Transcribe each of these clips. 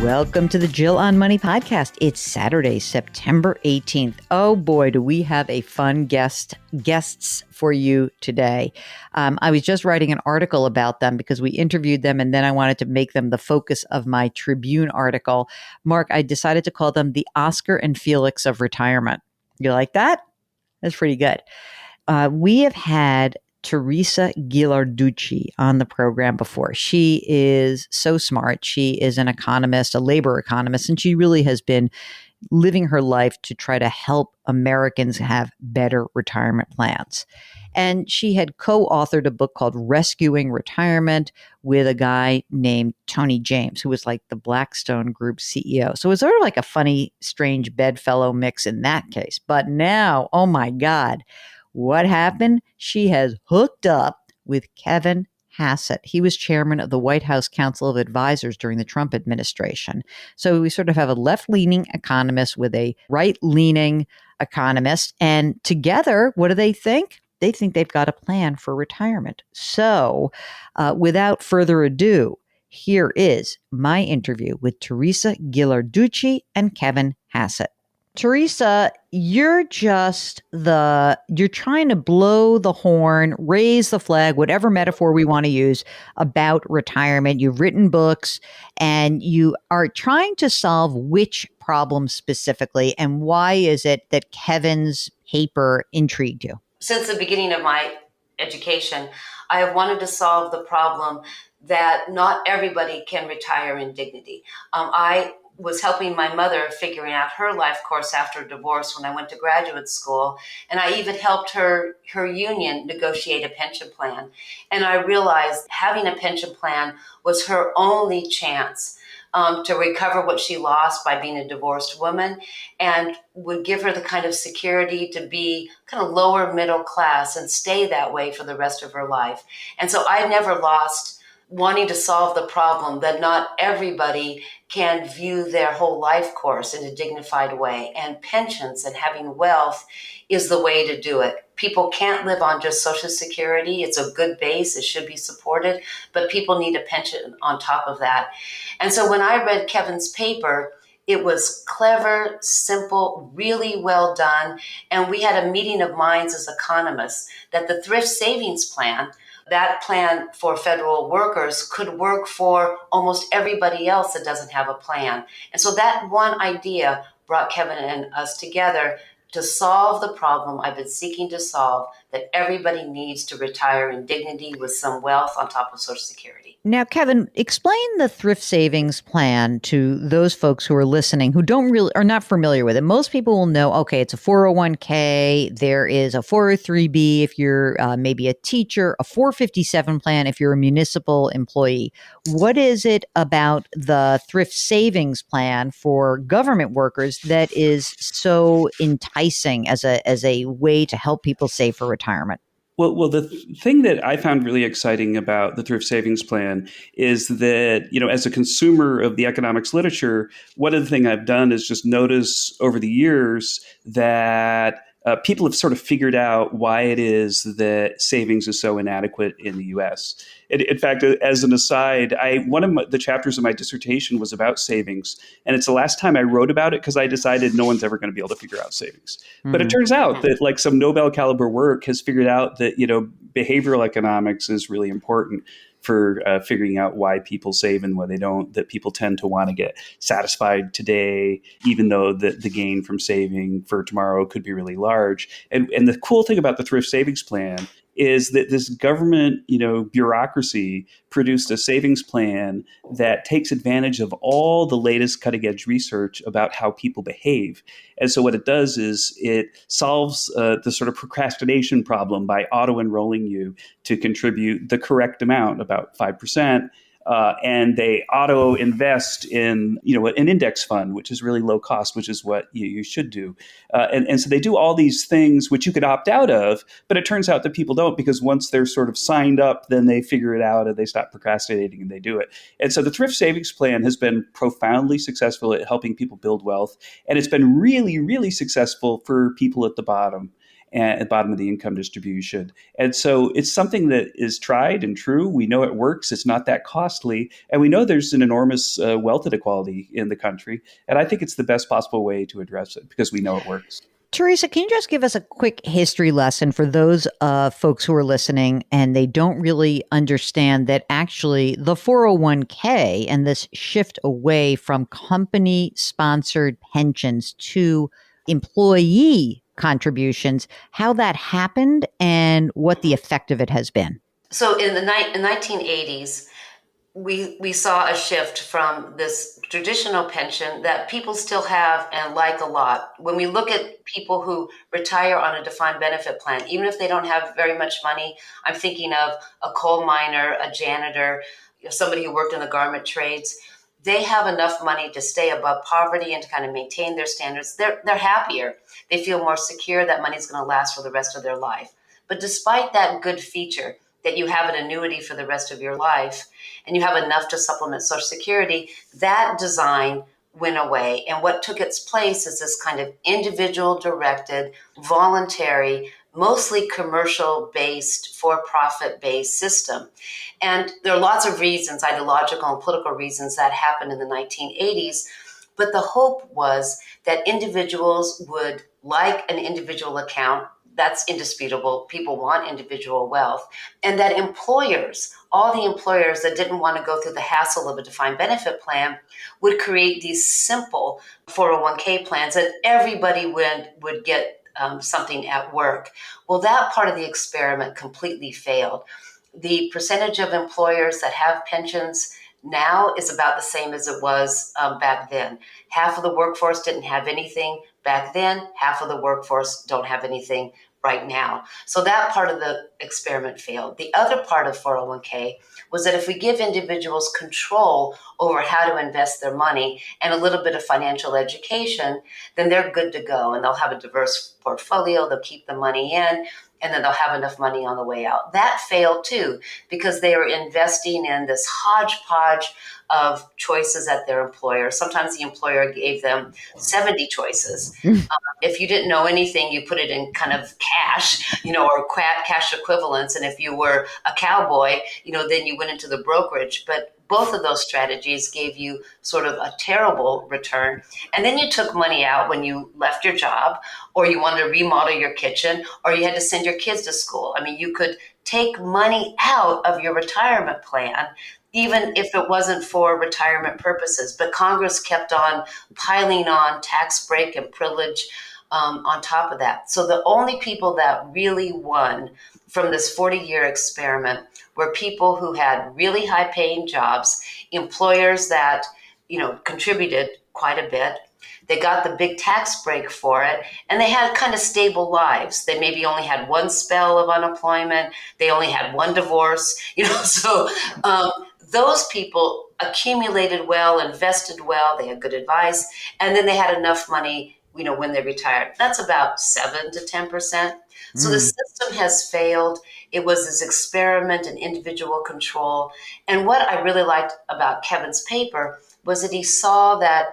Welcome to the Jill on Money podcast. It's Saturday, September 18th. Oh boy, do we have a fun guests for you today. I was just writing an article about them because we interviewed them and then I wanted to make them the focus of my Tribune article. Mark, I decided to call them the Oscar and Felix of retirement. You like that? That's pretty good. We have had Teresa Ghilarducci on the program before. She is so smart. She is an economist, a labor economist, and she really has been living her life to try to help Americans have better retirement plans. And she had co-authored a book called Rescuing Retirement with a guy named Tony James, who was like the Blackstone Group CEO. So it was sort of like a funny, strange bedfellow mix in that case. But now, oh my God, what happened? She has hooked up with Kevin Hassett. He was chairman of the White House Council of Advisors during the Trump administration. So we sort of have a left-leaning economist with a right-leaning economist. And together, what do they think? They think they've got a plan for retirement. So without further ado, here is my interview with Teresa Ghilarducci and Kevin Hassett. Teresa, you're trying to blow the horn, raise the flag, whatever metaphor we want to use about retirement. You've written books and you are trying to solve which problem specifically, and why is it that Kevin's paper intrigued you? Since the beginning of my education, I have wanted to solve the problem that not everybody can retire in dignity. I was helping my mother figuring out her life course after divorce when I went to graduate school. And I even helped her union negotiate a pension plan. And I realized having a pension plan was her only chance to recover what she lost by being a divorced woman, and would give her the kind of security to be kind of lower middle class and stay that way for the rest of her life. And so I never lost wanting to solve the problem that not everybody can view their whole life course in a dignified way. And pensions and having wealth is the way to do it. People can't live on just Social Security. It's a good base. It should be supported, but people need a pension on top of that. And so when I read Kevin's paper, it was clever, simple, really well done. And we had a meeting of minds as economists that the Thrift Savings Plan, that plan for federal workers, could work for almost everybody else that doesn't have a plan. And so that one idea brought Kevin and us together to solve the problem I've been seeking to solve, that everybody needs to retire in dignity with some wealth on top of Social Security. Now, Kevin, explain the Thrift Savings Plan to those folks who are listening who are not familiar with it. Most people will know, okay, it's a 401k, there is a 403b if you're maybe a teacher, a 457 plan if you're a municipal employee. What is it about the Thrift Savings Plan for government workers that is so enticing as a way to help people save for retirement? Well, the thing that I found really exciting about the Thrift Savings Plan is that, as a consumer of the economics literature, one of the things I've done is just notice over the years that people have sort of figured out why it is that savings is so inadequate in the U.S. In fact, as an aside, one of the chapters of my dissertation was about savings, and it's the last time I wrote about it because I decided no one's ever going to be able to figure out savings. Mm-hmm. But it turns out that like some Nobel caliber work has figured out that behavioral economics is really important for figuring out why people save and why they don't, that people tend to want to get satisfied today, even though the gain from saving for tomorrow could be really large. And the cool thing about the Thrift Savings Plan is that this government, bureaucracy produced a savings plan that takes advantage of all the latest cutting edge research about how people behave. And so what it does is it solves the sort of procrastination problem by auto-enrolling you to contribute the correct amount, about 5%. And they auto invest in, an index fund, which is really low cost, which is what you should do. And so they do all these things which you could opt out of, but it turns out that people don't, because once they're sort of signed up, then they figure it out and they stop procrastinating and they do it. And so the Thrift Savings Plan has been profoundly successful at helping people build wealth. And it's been really, really successful for people at the bottom. at the bottom of the income distribution. And so it's something that is tried and true. We know it works. It's not that costly. And we know there's an enormous wealth inequality in the country. And I think it's the best possible way to address it because we know it works. Teresa, can you just give us a quick history lesson for those folks who are listening and they don't really understand that actually the 401k and this shift away from company sponsored pensions to employee contributions, how that happened and what the effect of it has been? So in the 1980s, we saw a shift from this traditional pension that people still have and like a lot. When we look at people who retire on a defined benefit plan, even if they don't have very much money, I'm thinking of a coal miner, a janitor, somebody who worked in the garment trades. They have enough money to stay above poverty and to kind of maintain their standards. They're happier. They feel more secure that money's going to last for the rest of their life. But despite that good feature, that you have an annuity for the rest of your life and you have enough to supplement Social Security, that design went away. And what took its place is this kind of individual directed, voluntary, mostly commercial based, for-profit based system. And there are lots of reasons, ideological and political reasons, that happened in the 1980s. But the hope was that individuals would like an individual account. That's indisputable. People want individual wealth. And that employers, all the employers that didn't want to go through the hassle of a defined benefit plan, would create these simple 401k plans that everybody would get something at work. Well, that part of the experiment completely failed. The percentage of employers that have pensions now is about the same as it was back then. Half of the workforce didn't have anything back then. Half of the workforce don't have anything right now. So that part of the experiment failed. The other part of 401k was that if we give individuals control over how to invest their money and a little bit of financial education, then they're good to go and they'll have a diverse portfolio, they'll keep the money in, and then they'll have enough money on the way out. That failed too, because they were investing in this hodgepodge of choices at their employer. Sometimes the employer gave them 70 choices. If you didn't know anything, you put it in kind of cash, or cash equivalents. And if you were a cowboy, then you went into the brokerage. But both of those strategies gave you sort of a terrible return. And then you took money out when you left your job, or you wanted to remodel your kitchen, or you had to send your kids to school. I mean, you could take money out of your retirement plan, even if it wasn't for retirement purposes. But Congress kept on piling on tax break and privilege on top of that. So the only people that really won from this 40-year experiment were people who had really high-paying jobs, employers that, contributed quite a bit. They got the big tax break for it, and they had kind of stable lives. They maybe only had one spell of unemployment. They only had one divorce, so those people accumulated well, invested well, they had good advice, and then they had enough money, when they retired. That's about 7 to 10%. So the system has failed. It was this experiment in individual control. And what I really liked about Kevin's paper was that he saw that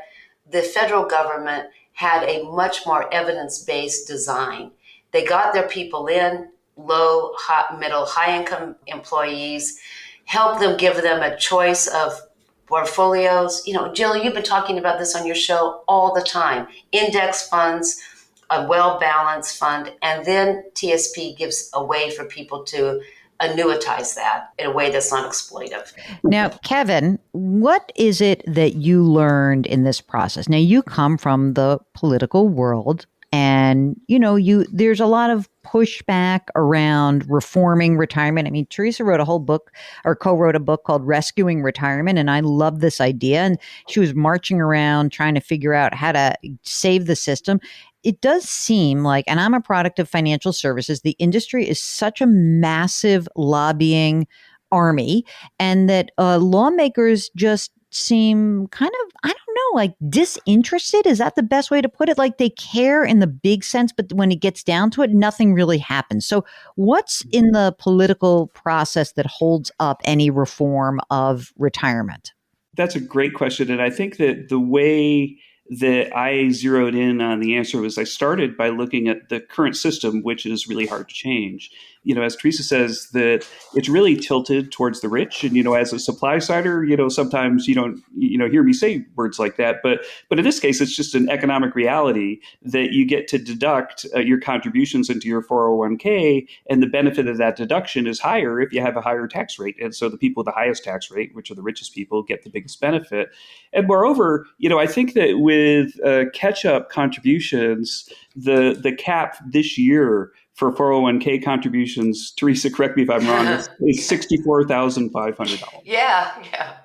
the federal government had a much more evidence-based design. They got their people in, low, middle, high-income employees, help them, give them a choice of portfolios. Jill, you've been talking about this on your show all the time. Index funds, a well-balanced fund, and then TSP gives a way for people to annuitize that in a way that's not exploitive. Now, Kevin, what is it that you learned in this process? Now, you come from the political world, and there's a lot of pushback around reforming retirement. I mean, Teresa wrote a whole book, or co-wrote a book called Rescuing Retirement, and I love this idea. And she was marching around trying to figure out how to save the system. It does seem like, and I'm a product of financial services, the industry is such a massive lobbying army, and that lawmakers just seem kind of, I don't know, like disinterested. Is that the best way to put it? Like they care in the big sense, but when it gets down to it, nothing really happens. So what's in the political process that holds up any reform of retirement? That's a great question. And I think that the way that I zeroed in on the answer was I started by looking at the current system, which is really hard to change. As Teresa says, that it's really tilted towards the rich. And, as a supply sider, sometimes you don't, hear me say words like that. But in this case, it's just an economic reality that you get to deduct your contributions into your 401k. And the benefit of that deduction is higher if you have a higher tax rate. And so the people with the highest tax rate, which are the richest people, get the biggest benefit. And moreover, I think that with catch-up contributions, the cap this year for 401k contributions, Teresa, correct me if I'm wrong, is $64,500. Yeah.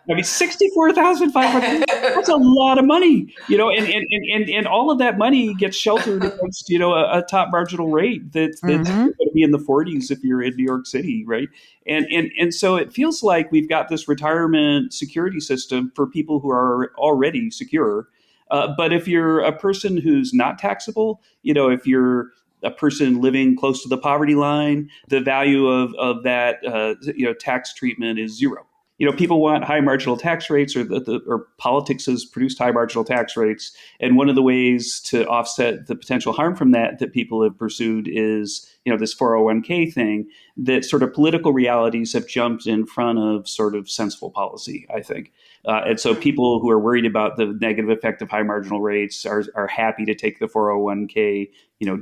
I mean, $64,500, that's a lot of money, and all of that money gets sheltered against, a top marginal rate that's going to be in the 40s if you're in New York City, right? And so it feels like we've got this retirement security system for people who are already secure. But if you're a person who's not taxable, if you're a person living close to the poverty line, the value of that tax treatment is zero. People want high marginal tax rates, or politics has produced high marginal tax rates. And one of the ways to offset the potential harm from that people have pursued is, this 401k thing, that sort of political realities have jumped in front of sort of sensible policy, I think. And so people who are worried about the negative effect of high marginal rates are happy to take the 401k,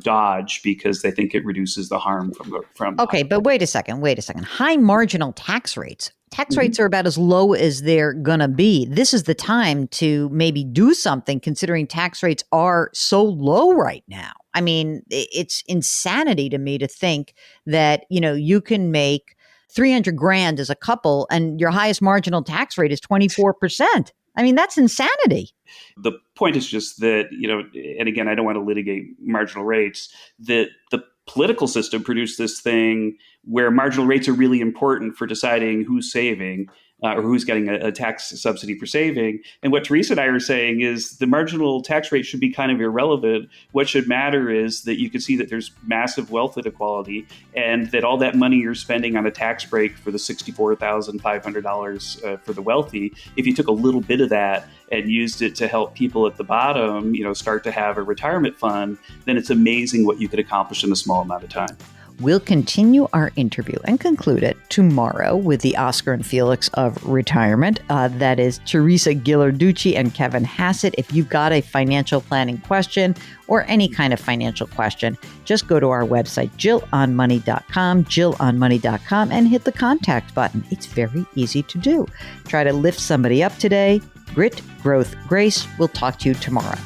dodge, because they think it reduces the harm from. Okay, but wait a second. High marginal tax rates. Tax rates are about as low as they're going to be. This is the time to maybe do something, considering tax rates are so low right now. I mean, it's insanity to me to think that, you can make 300 grand as a couple and your highest marginal tax rate is 24%. I mean, that's insanity. The point is just that, and again, I don't want to litigate marginal rates, that the political system produced this thing where marginal rates are really important for deciding who's saving or who's getting a tax subsidy for saving. And what Teresa and I are saying is the marginal tax rate should be kind of irrelevant. What should matter is that you can see that there's massive wealth inequality, and that all that money you're spending on a tax break for the $64,500 for the wealthy, if you took a little bit of that and used it to help people at the bottom, start to have a retirement fund, then it's amazing what you could accomplish in a small amount of time. We'll continue our interview and conclude it tomorrow with the Oscar and Felix of retirement. That is Teresa Ghilarducci and Kevin Hassett. If you've got a financial planning question or any kind of financial question, just go to our website, jillonmoney.com, and hit the contact button. It's very easy to do. Try to lift somebody up today. Grit, growth, grace. We'll talk to you tomorrow.